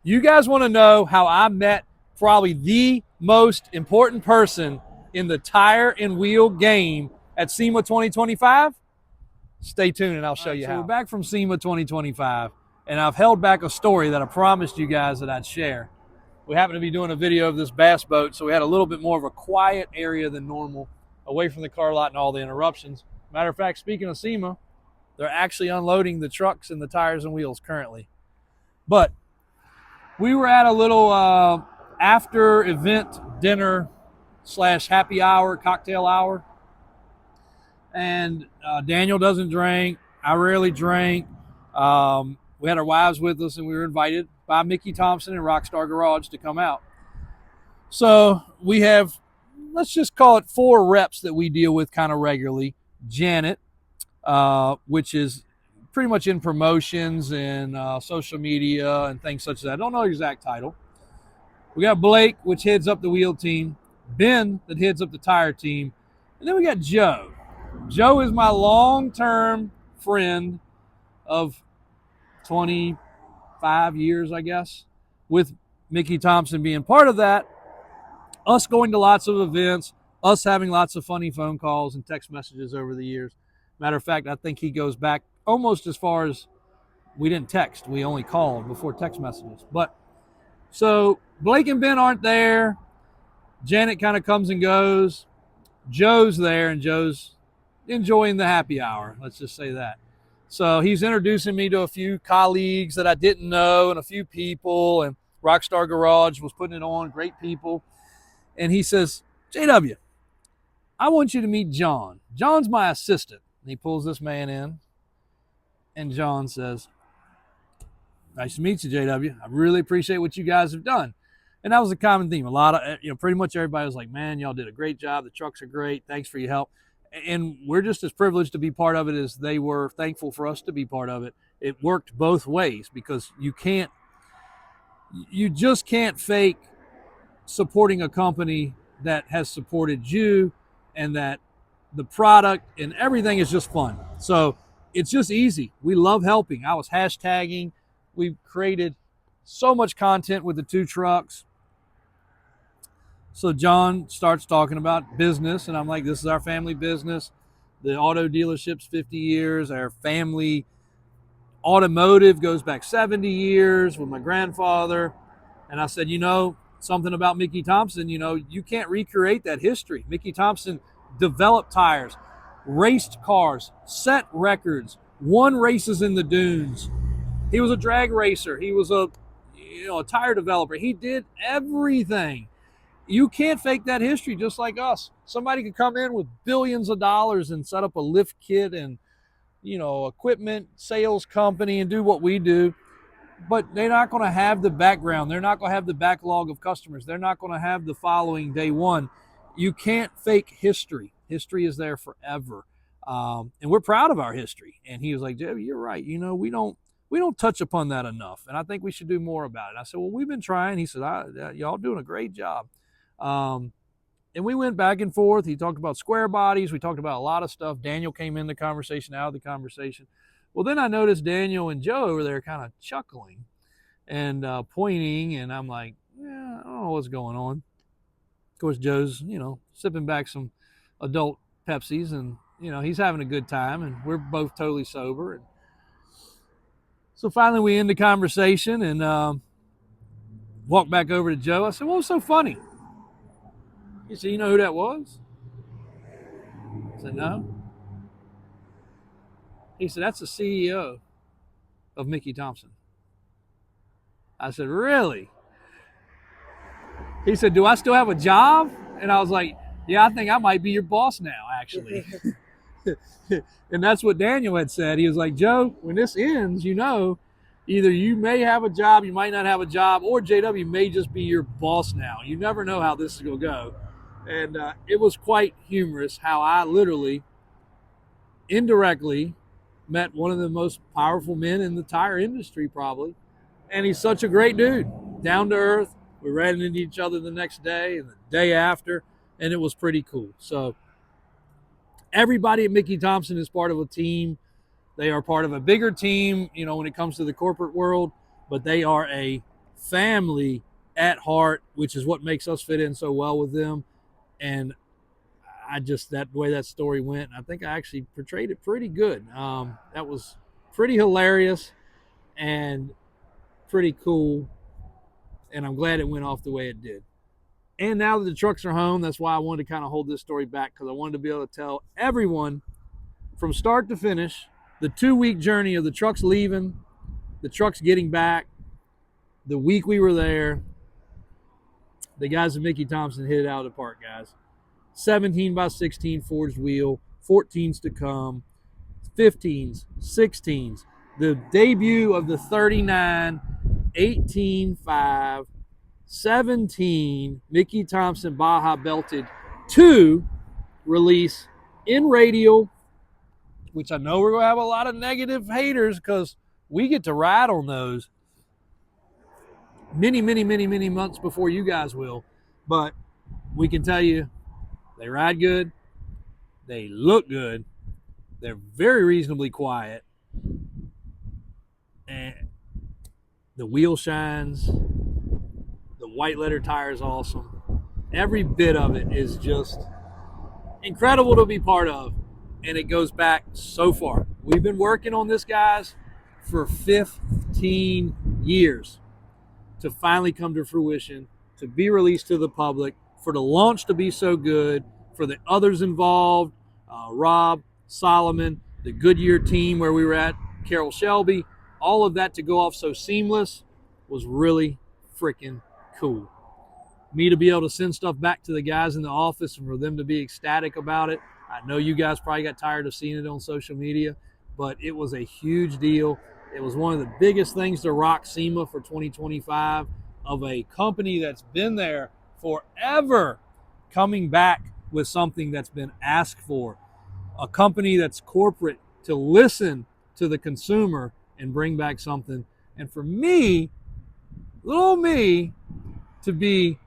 You guys want to know how I met probably the most important person in the tire and wheel game at SEMA 2025? Stay tuned and I'll show you how. We're back from SEMA 2025, and I've held back a story that I promised you guys that I'd share. We happen to be doing a video of this bass boat, so we had a little bit more of a quiet area than normal, away from the car lot and all the interruptions. Matter of fact, speaking of SEMA, they're actually unloading the trucks and the tires and wheels currently. But we were at a little after event dinner / happy hour, cocktail hour. And Daniel doesn't drink. I rarely drink. We had our wives with us, and we were invited by Mickey Thompson and Rockstar Garage to come out. So we have, let's just call it 4 reps that we deal with kind of regularly. Janet, which is pretty much in promotions and social media and things such as that. I don't know the exact title. We got Blake, which heads up the wheel team. Ben, that heads up the tire team. And then we got Joe. Joe is my long-term friend of 25 years, I guess, with Mickey Thompson being part of that. Us going to lots of events, us having lots of funny phone calls and text messages over the years. Matter of fact, I think he goes back almost as far as we didn't text. We only called before text messages. But so Blake and Ben aren't there. Janet kind of comes and goes. Joe's there, and Joe's enjoying the happy hour. Let's just say that. So he's introducing me to a few colleagues that I didn't know and a few people, and Rockstar Garage was putting it on, great people. And he says, JW, I want you to meet John. John's my assistant. And he pulls this man in, and John says, nice to meet you, JW. I really appreciate what you guys have done. And that was a common theme. A lot of, pretty much everybody was like, man, y'all did a great job. The trucks are great. Thanks for your help. And we're just as privileged to be part of it as they were thankful for us to be part of it. It worked both ways, because you just can't fake supporting a company that has supported you, and that the product and everything is just fun. So it's just easy. We love helping. I was hashtagging. We've created so much content with the 2 trucks. So John starts talking about business, and I'm like, this is our family business. The auto dealership's 50 years. Our family automotive goes back 70 years with my grandfather. And I said, something about Mickey Thompson, you can't recreate that history. Mickey Thompson developed tires, raced cars, set records, won races in the dunes. He was a drag racer. He was a tire developer. He did everything. You can't fake that history, just like us. Somebody could come in with billions of dollars and set up a lift kit and, equipment sales company and do what we do. But they're not going to have the background. They're not going to have the backlog of customers. They're not going to have the following day one. You can't fake history. History is there forever. And we're proud of our history. And he was like, Joe, you're right. We don't touch upon that enough. And I think we should do more about it. I said, well, we've been trying. He said, y'all doing a great job. And we went back and forth. He talked about square bodies. We talked about a lot of stuff. Daniel came in the conversation, out of the conversation. Well, then I noticed Daniel and Joe over there kind of chuckling and pointing, and I'm like, yeah, I don't know what's going on. Of course, Joe's, sipping back some adult Pepsis, and, he's having a good time, and we're both totally sober. And so finally we end the conversation and walked back over to Joe. I said, what was so funny? He said, you know who that was? I said, no. He said, that's the CEO of Mickey Thompson. I said, really? He said, do I still have a job? And I was like, yeah, I think I might be your boss now, actually. And that's what Daniel had said. He was like, Joe, when this ends, either you may have a job, you might not have a job, or JW may just be your boss now. You never know how this is going to go. And it was quite humorous how I literally, indirectly, met one of the most powerful men in the tire industry, probably. And he's such a great dude, down to earth. We ran into each other the next day and the day after, and it was pretty cool. So everybody at Mickey Thompson is part of a team. They are part of a bigger team, when it comes to the corporate world, but they are a family at heart, which is what makes us fit in so well with them. And I just, that way that story went, I think I actually portrayed it pretty good. That was pretty hilarious and pretty cool. And I'm glad it went off the way it did. And now that the trucks are home, that's why I wanted to kind of hold this story back, because I wanted to be able to tell everyone from start to finish the 2-week journey of the trucks leaving, the trucks getting back, the week we were there. The guys at Mickey Thompson hit it out of the park, guys. 17 by 16 forged wheel, 14s to come, 15s, 16s. The debut of the 39, 18.5, 17 Mickey Thompson Baja Belted 2 release in radial, which I know we're going to have a lot of negative haters because we get to ride on those many months before you guys will. But we can tell you they ride good, they look good, they're very reasonably quiet, and the wheel shines, the white letter tire is awesome. Every bit of it is just incredible to be part of, and it goes back so far. We've been working on this, guys, for 15 years to finally come to fruition, to be released to the public, for the launch to be so good, for the others involved, Rob, Solomon, the Goodyear team where we were at, Carol Shelby, all of that to go off so seamless was really freaking cool. Me to be able to send stuff back to the guys in the office and for them to be ecstatic about it. I know you guys probably got tired of seeing it on social media, but it was a huge deal. It was one of the biggest things to rock Sema for 2025, of a company that's been there forever coming back with something that's been asked for. A company that's corporate to listen to the consumer and bring back something. And for me, little me, to be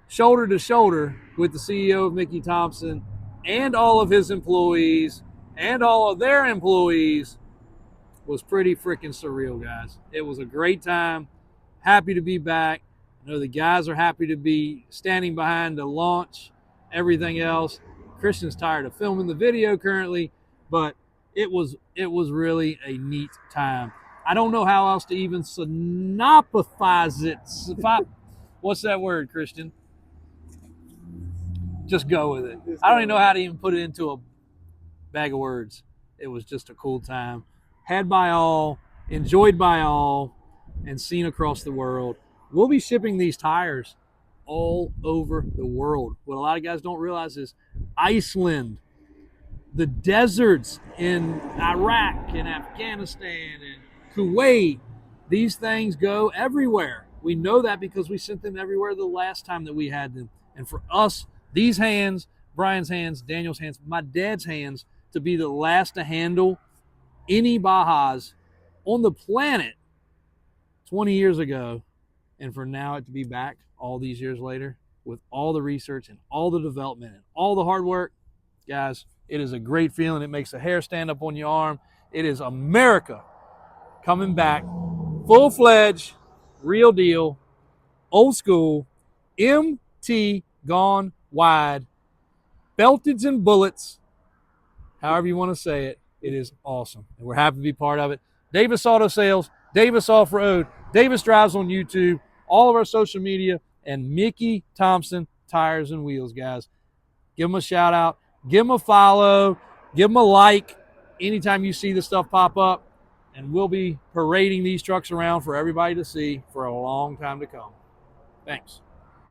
shoulder to shoulder with the CEO of Mickey Thompson and all of his employees and all of their employees was pretty freaking surreal, guys. It was a great time. Happy to be back. I know the guys are happy to be standing behind the launch, everything else. Christian's tired of filming the video currently, but it was really a neat time. I don't know how else to even synopsize it. What's that word, Christian? Just go with it. I don't even know how to even put it into a bag of words. It was just a cool time. Had by all, enjoyed by all, and seen across the world. We'll be shipping these tires all over the world. What a lot of guys don't realize is Iceland, the deserts in Iraq and Afghanistan and Kuwait, these things go everywhere. We know that because we sent them everywhere the last time that we had them. And for us, these hands, Brian's hands, Daniel's hands, my dad's hands, to be the last to handle any Bajas on the planet 20 years ago, and for now it to be back all these years later with all the research and all the development and all the hard work, guys, it is a great feeling. It makes the hair stand up on your arm. It is America coming back, full-fledged, real deal, old school, MT gone wide, belteds and bullets, however you want to say it. It is awesome, and we're happy to be part of it. Davis Auto Sales, Davis Off-Road, Davis Drives on YouTube, all of our social media, and Mickey Thompson Tires and Wheels, guys. Give them a shout out, give them a follow, give them a like anytime you see this stuff pop up, and we'll be parading these trucks around for everybody to see for a long time to come. Thanks.